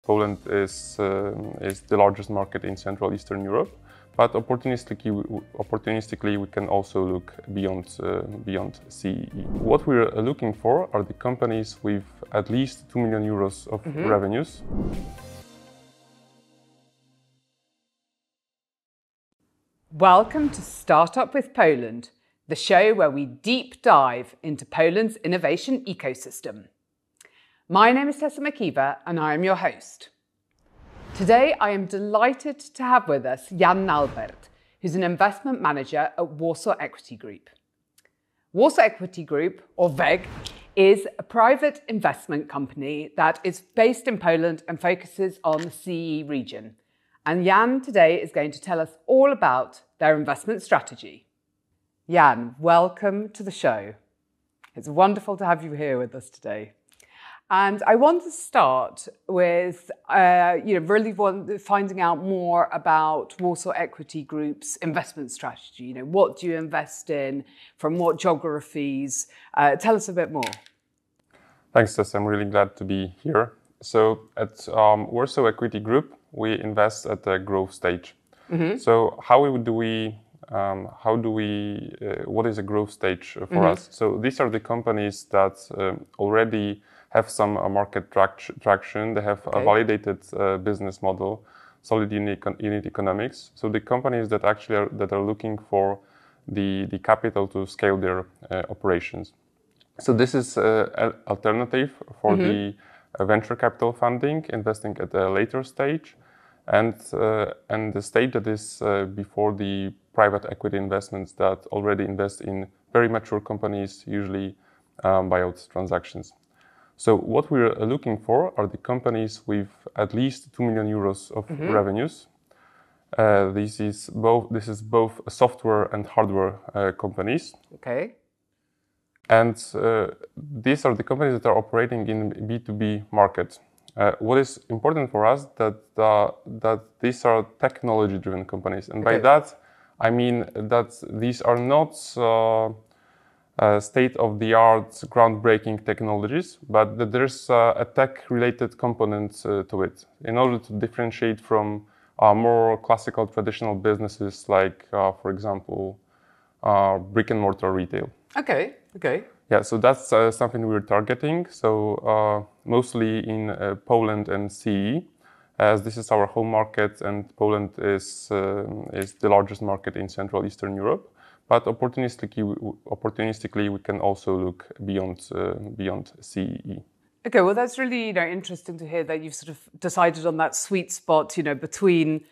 Poland is the largest market in Central Eastern Europe, but opportunistically we can also look beyond CEE. What we're looking for are the companies with at least 2 million euros of revenues. Welcome to Startup with Poland, the show where we deep dive into Poland's innovation ecosystem. My name is Tessa McIver and I am your host. Today I am delighted to have with us Jan Nalbert, who's an investment manager at Warsaw Equity Group. Warsaw Equity Group, or WEG, is a private investment company that is based in Poland and focuses on the CEE region. And Jan today is going to tell us all about their investment strategy. Jan, welcome to the show. It's wonderful to have you here with us today. And I want to start with finding out more about Warsaw Equity Group's investment strategy. What do you invest in? From what geographies? Tell us a bit more. Thanks, Tess. I'm really glad to be here. So at Warsaw Equity Group, we invest at the growth stage. So what is a growth stage for us? So these are the companies that already have some market traction. They have a validated business model, solid unit economics. So the companies that are looking for the capital to scale their operations. So this is an alternative for the venture capital funding, investing at a later stage, and the stage that is before the private equity investments that already invest in very mature companies, usually buyout transactions. So what we're looking for are the companies with at least 2 million euros of revenues. This is both software and hardware companies. Okay. And these are the companies that are operating in B2B markets. What is important for us that these are technology-driven companies, and by that I mean that these are not state-of-the-art, groundbreaking technologies, but that there's a tech-related component to it in order to differentiate from more classical, traditional businesses like, for example, brick-and-mortar retail. Okay. Yeah, so that's something we're targeting. So mostly in Poland and CEE, as this is our home market, and Poland is the largest market in Central Eastern Europe. But opportunistically, we can also look beyond CEE. Okay, well, that's really interesting to hear that you've sort of decided on that sweet spot, between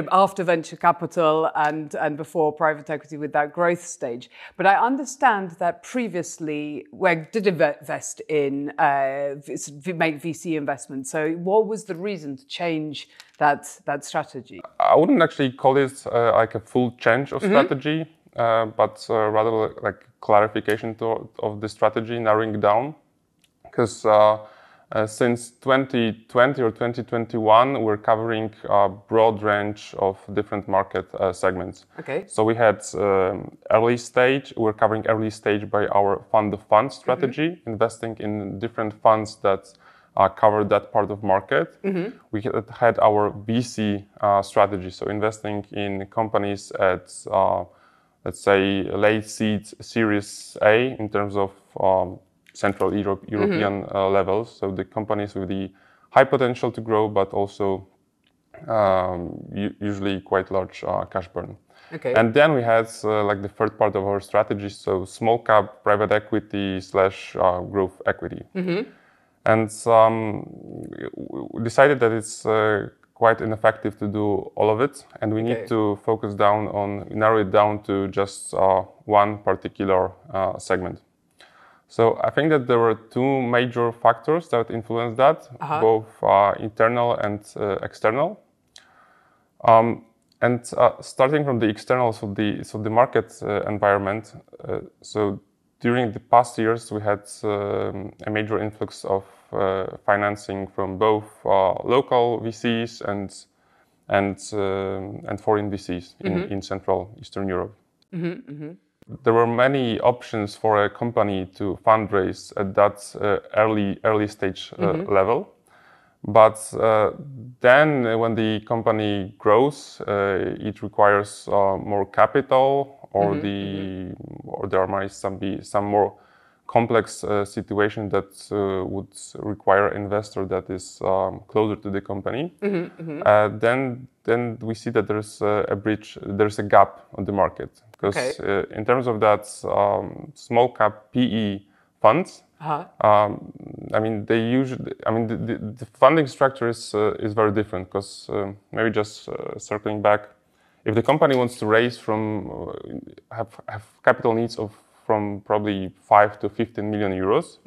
after venture capital and before private equity with that growth stage. But I understand that previously WEG did invest in make VC investments. So what was the reason to change that strategy? I wouldn't actually call it like a full change of strategy, but rather like clarification of the strategy, narrowing down. Because since 2020 or 2021, we're covering a broad range of different market segments. Okay. So we had early stage. We're covering early stage by our fund of funds strategy, investing in different funds that cover that part of market. We had our VC strategy, so investing in companies at let's say late seed Series A in terms of Central European levels, so the companies with the high potential to grow, but also usually quite large cash burn. Okay. And then we had like the third part of our strategy, so small cap private equity / growth equity. And we decided that it's quite ineffective to do all of it, and we need to narrow it down to just one particular segment. So I think that there were two major factors that influenced that, both internal and external. Starting from the externals of the market environment, so during the past years we had a major influx of financing from both local VCs and foreign VCs in Central Eastern Europe. There were many options for a company to fundraise at that early stage level, But then when the company grows, it requires more capital, or or there might be some more complex situation that would require an investor that is closer to the company. Then we see that there's a bridge, there's a gap on the market, because in terms of that small cap PE funds, I mean, they usually, I mean, the funding structure is very different, because maybe just circling back, if the company wants to raise from, have capital needs of from probably 5 to 15 million euros.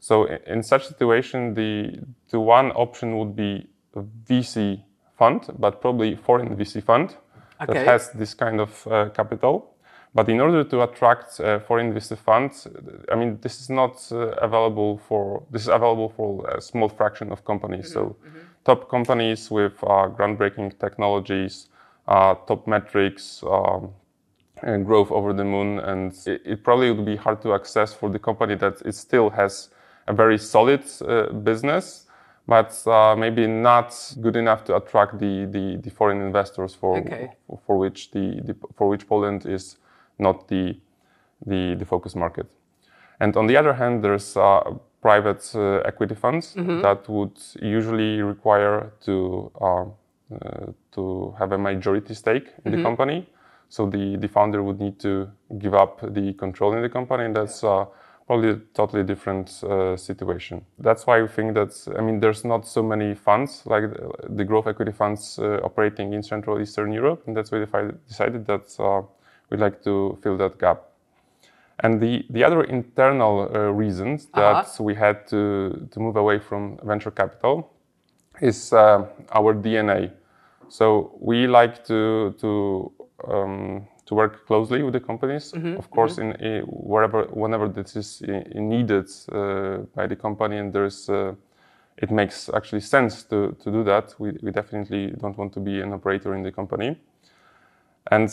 So in such situation, the one option would be a VC fund, but probably foreign VC fund that has this kind of capital. But in order to attract foreign VC funds, I mean, this is not available for, this is available for a small fraction of companies. So top companies with groundbreaking technologies, top metrics, and growth over the moon. And it probably would be hard to access for the company that it still has a very solid business, but maybe not good enough to attract the foreign investors for which Poland is not the focus market. And on the other hand, there's private equity funds that would usually require to have a majority stake in the company. So the founder would need to give up the control in the company, and that's probably a totally different situation. That's why we think that, I mean, there's not so many funds like the growth equity funds operating in Central Eastern Europe, and that's why we decided that we'd like to fill that gap. And the other internal reasons that we had to move away from venture capital is our DNA. So we like to work closely with the companies, of course, whenever this is needed by the company, and there's it makes actually sense to do that. We definitely don't want to be an operator in the company. And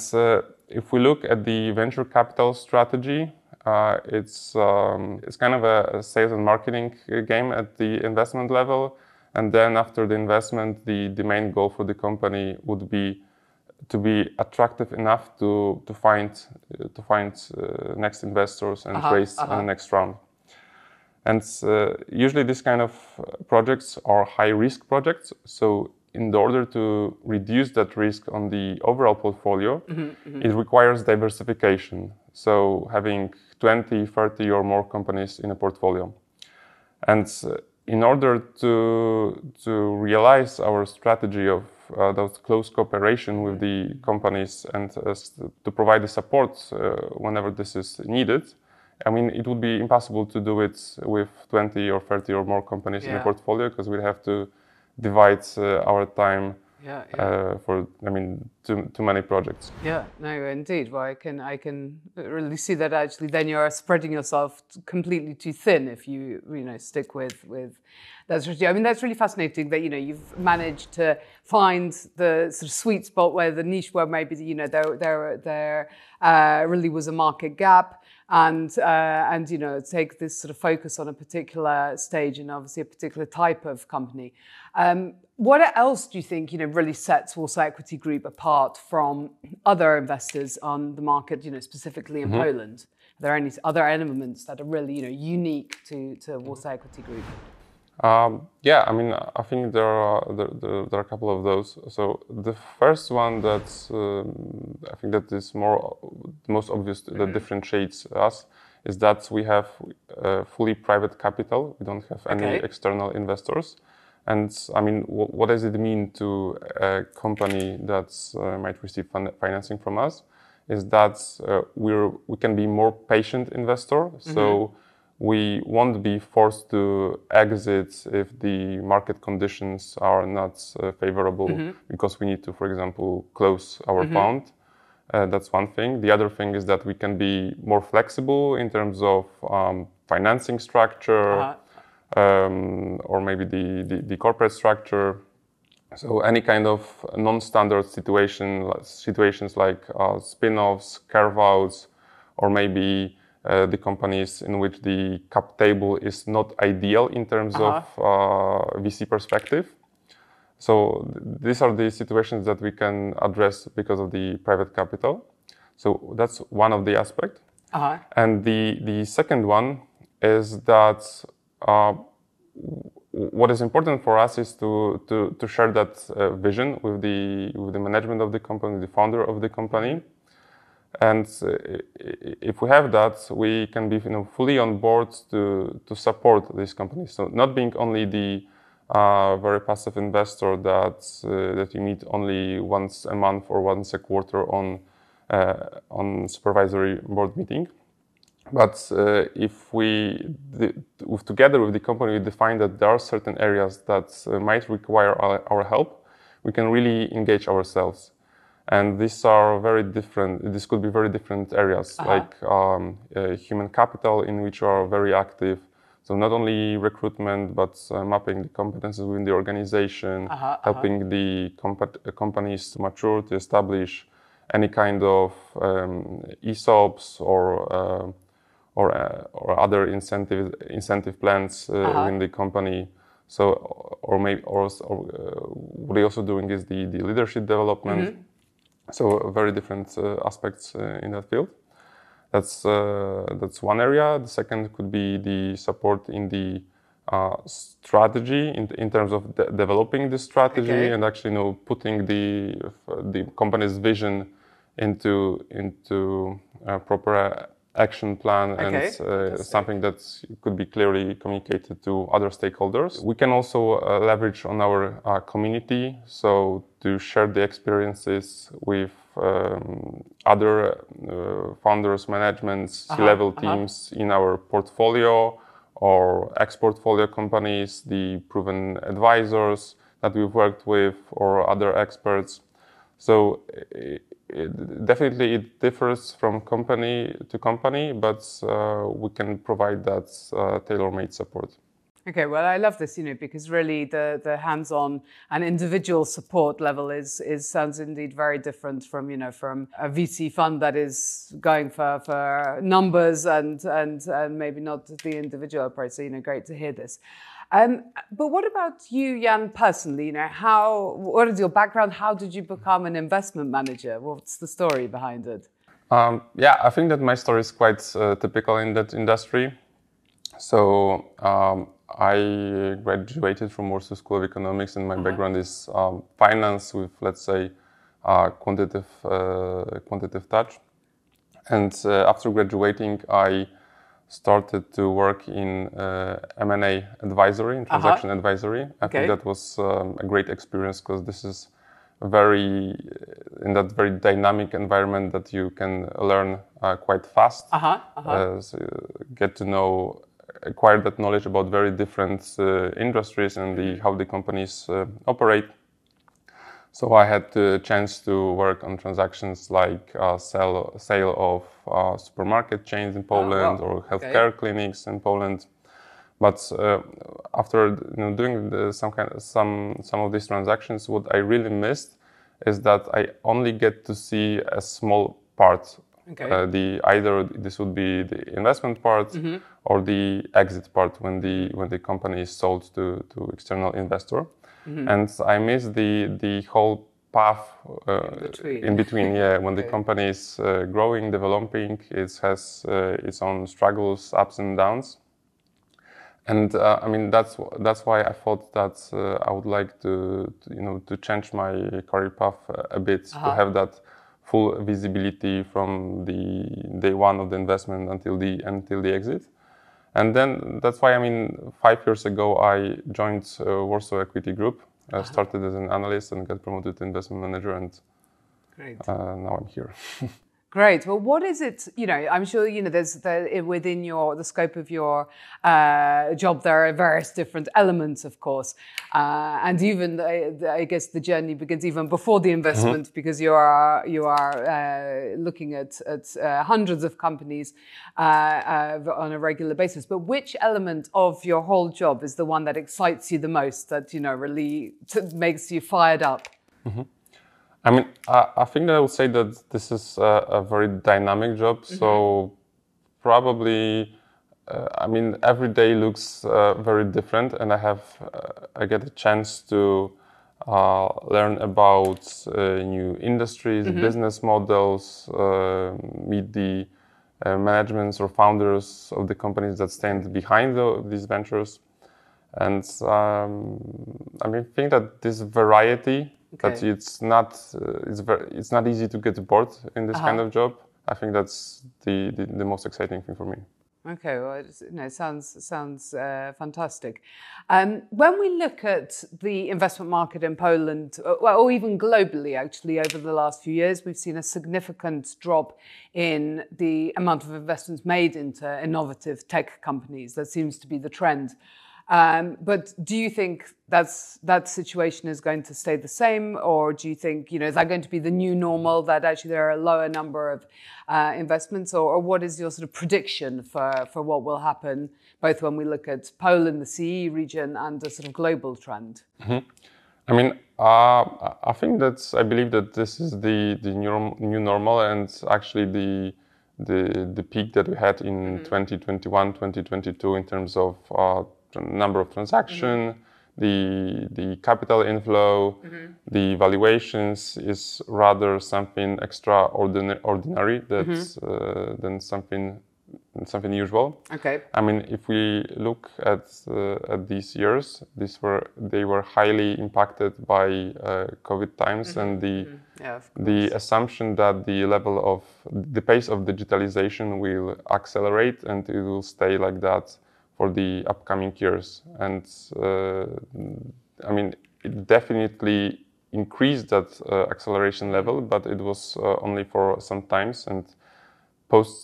if we look at the venture capital strategy, it's kind of a sales and marketing game at the investment level. And then after the investment, the main goal for the company would be to be attractive enough to find next investors and raise the next round. And usually these kind of projects are high risk projects. So in order to reduce that risk on the overall portfolio, it requires diversification. So having 20, 30 or more companies in a portfolio. And in order to realize our strategy of those close cooperation with the companies and to provide the support whenever this is needed, I mean, it would be impossible to do it with 20 or 30 or more companies in a portfolio, because we'd have to divide our time for, I mean, too many projects. Yeah, no, indeed. Well, I can really see that actually then you're spreading yourself completely too thin if you stick with that strategy. I mean, that's really fascinating that, you've managed to find the sort of sweet spot where the niche where maybe, there really was a market gap, and take this sort of focus on a particular stage and obviously a particular type of company. What else do you think, really sets Warsaw Equity Group apart from other investors on the market, specifically in Poland? Are there any other elements that are really, unique to Warsaw Equity Group? Yeah, I mean, I think there are a couple of those. So the first one that's I think that is most obvious that differentiates us is that we have fully private capital. We don't have any external investors. And I mean, what does it mean to a company that might receive financing from us? Is that we can be more patient investor. So we won't be forced to exit if the market conditions are not favorable because we need to, for example, close our fund. That's one thing. The other thing is that we can be more flexible in terms of financing structure, or maybe the corporate structure. So any kind of non-standard situations like spin-offs, carve-outs, or maybe the companies in which the cap table is not ideal in terms of VC perspective. So these are the situations that we can address because of the private capital. So that's one of the aspects. And the second one is that what is important for us is to share that vision with the management of the company, the founder of the company. And if we have that, we can be fully on board to support these companies. So not being only the very passive investor that you meet only once a month or once a quarter on supervisory board meeting. But if together with the company, we define that there are certain areas that might require our help, we can really engage ourselves. And these are very different. This could be very different areas, like human capital, in which we are very active. So not only recruitment, but mapping the competences within the organization, helping the companies to mature, to establish any kind of ESOPs or other incentive plans within the company. So, what we're also doing is the leadership development. So very different aspects in that field. That's one area. The second could be the support in the strategy in terms of developing the strategy and actually putting the company's vision into a proper action plan and something that could be clearly communicated to other stakeholders. We can also leverage on our community, so to share the experiences with other founders, managements, C-level teams in our portfolio or ex-portfolio companies, the proven advisors that we've worked with or other experts. So definitely it differs from company to company, but we can provide that tailor-made support. Okay, well, I love this, because really the hands-on and individual support level sounds indeed very different from a VC fund that is going for numbers and maybe not the individual approach. So great to hear this. But what about you, Jan, personally? What is your background? How did you become an investment manager? What's the story behind it? I think that my story is quite typical in that industry. So I graduated from Warsaw School of Economics, and my background is finance with, let's say, quantitative touch. And after graduating, I started to work in M&A advisory, in transaction advisory. I think that was a great experience because this is in that very dynamic environment that you can learn quite fast. So get to acquire that knowledge about very different industries and how the companies operate. So I had the chance to work on transactions like sale of supermarket chains in Poland or healthcare clinics in Poland. But after doing some of these transactions, what I really missed is that I only get to see a small part. Either this would be the investment part or the exit part when the company is sold to external investor. And I miss the whole path in between. When the company is growing, developing, it has its own struggles, ups and downs. And that's why I thought that I would like to change my career path a bit, to have that full visibility from the day one of the investment until the exit. And then that's why 5 years ago I joined Warsaw Equity Group. I started as an analyst and got promoted to investment manager, and now I'm here. Great. Well, what is it? I'm sure there's within the scope of your job there are various different elements, of course, and even I guess the journey begins even before the investment because you are looking at hundreds of companies on a regular basis. But which element of your whole job is the one that excites you the most? That really makes you fired up? I think that I would say that this is a very dynamic job. So probably, every day looks very different, and I get a chance to learn about new industries, business models, meet the managements or founders of the companies that stand behind these ventures. And I think that this variety, that it's not easy to get bored in this kind of job. I think that's the most exciting thing for me. Okay, well, it sounds fantastic. When we look at the investment market in Poland, or even globally, actually, over the last few years, we've seen a significant drop in the amount of investments made into innovative tech companies. That seems to be the trend. But do you think that situation is going to stay the same, or do you think, is that going to be the new normal, that actually there are a lower number of investments, or what is your sort of prediction for what will happen, both when we look at Poland, the CE region, and the sort of global trend? Mm-hmm. I believe that this is the new normal, and actually the peak that we had in 2021, 2022 in terms of number of transactions, the capital inflow, the valuations is rather something extraordinary than something usual. Okay. If we look at these years, they were highly impacted by COVID times and the assumption that the pace of digitalization will accelerate and it will stay like that for the upcoming years. And it definitely increased that acceleration level, but it was only for some times. And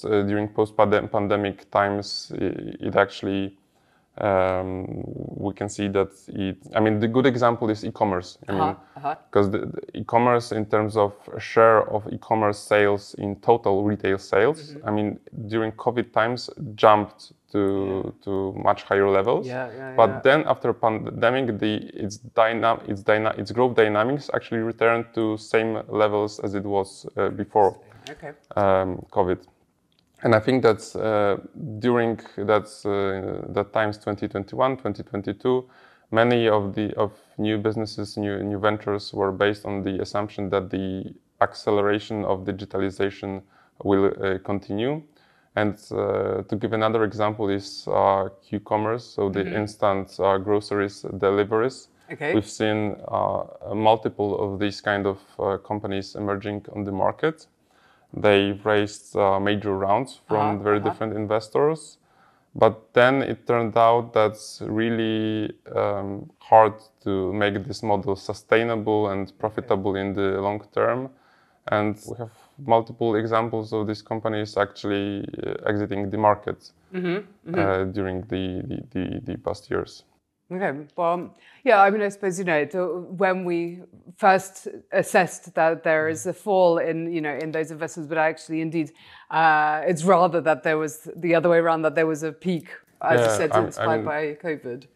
during post-pandemic times, it actually we can see that the good example is e-commerce. Because the e-commerce, in terms of share of e-commerce sales in total retail sales, during COVID times jumped to much higher levels. But then after pandemic, its growth dynamics actually returned to same levels as it was before COVID. And I think that during that times 2021, 2022, many of new businesses, new ventures were based on the assumption that the acceleration of digitalization will continue. And to give another example is Q-commerce, so the instant groceries deliveries. Okay. We've seen multiple of these kind of companies emerging on the market. They raised major rounds from very different investors, but then it turned out that's really hard to make this model sustainable and profitable in the long term. And we have multiple examples of these companies actually exiting the market during the past years. Okay, well, yeah, I suppose, when we first assessed that there is a fall in those investments, but actually, indeed, it's rather that there was the other way around, that there was a peak, as you said, inspired by COVID.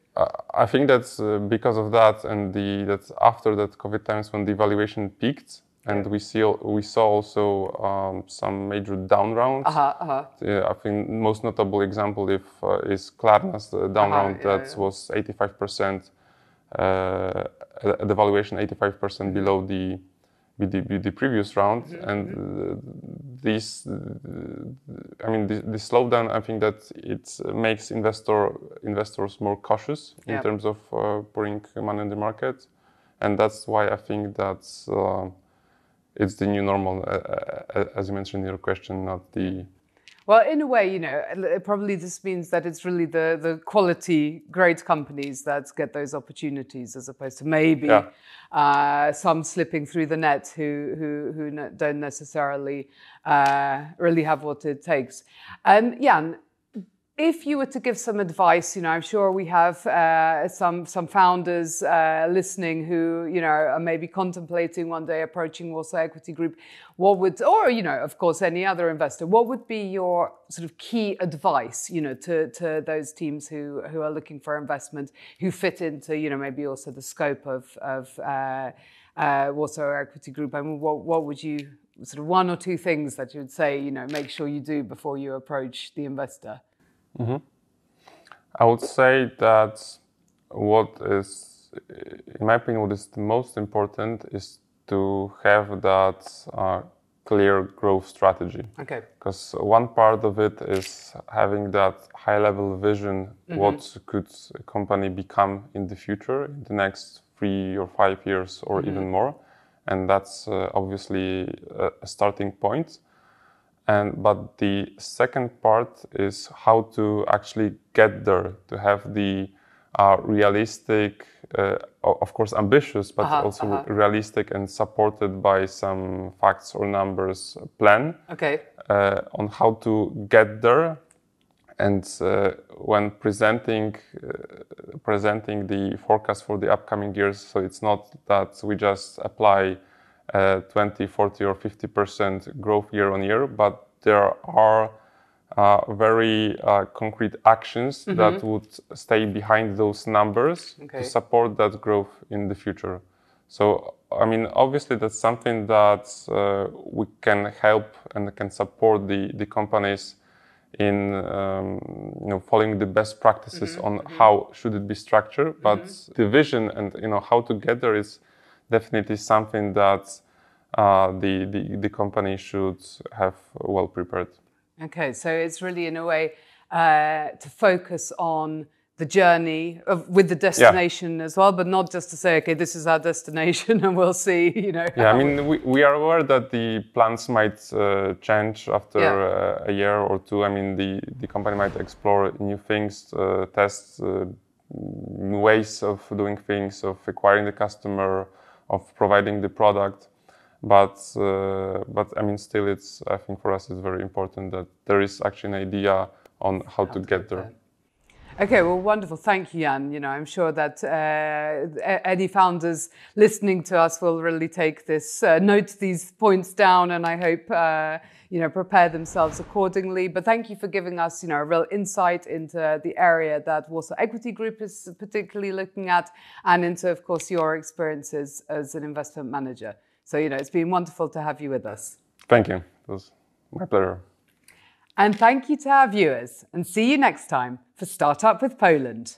I think that's because of that, and that's after that COVID times when the valuation peaked. And we saw also some major down rounds. I think most notable example is Klarna's down round that was 85%, the valuation 85% below the previous round. And the slowdown, I think that it makes investors more cautious in terms of pouring money in the market, and that's why I think that's. It's the new normal, as you mentioned in your question, not the... Well, in a way, probably this means that it's really the quality, great companies that get those opportunities, as opposed to maybe some slipping through the net who don't necessarily really have what it takes. Jan, if you were to give some advice, I'm sure we have some founders listening who, are maybe contemplating one day approaching Warsaw Equity Group. Of course, any other investor. What would be your sort of key advice, to those teams who are looking for investment, who fit into, maybe also the scope of Warsaw Equity Group? What would you sort of one or two things that you would say, make sure you do before you approach the investor? Mm-hmm. I would say that in my opinion, what is the most important is to have that clear growth strategy. Okay. Because one part of it is having that high-level vision, what could a company become in the future, in the next 3 or 5 years or even more. And that's obviously a starting point. But the second part is how to actually get there, to have the realistic, of course ambitious, but also realistic and supported by some facts or numbers plan on how to get there. And when presenting the forecast for the upcoming years, so it's not that we just apply 20, 40 or 50% growth year on year, but there are very concrete actions that would stay behind those numbers to support that growth in the future. So, I mean, obviously that's something that we can help and can support the companies in following the best practices on how should it be structured. But the vision and how to get there is definitely something that the company should have well prepared. Okay, so it's really in a way to focus on the journey with the destination as well, but not just to say, okay, this is our destination and we'll see, Yeah, I mean, we are aware that the plans might change after a year or two. I mean, the company might explore new things, test new ways of doing things, of acquiring the customer, of providing the product. But I mean, still, I think for us, it's very important that there is actually an idea on how to get there. Okay, well, wonderful. Thank you, Jan. I'm sure that any founders listening to us will really take this, note these points down, and I hope, prepare themselves accordingly. But thank you for giving us, a real insight into the area that Warsaw Equity Group is particularly looking at, and into, of course, your experiences as an investment manager. So, it's been wonderful to have you with us. Thank you. It was my pleasure. And thank you to our viewers, and see you next time for Startup with Poland.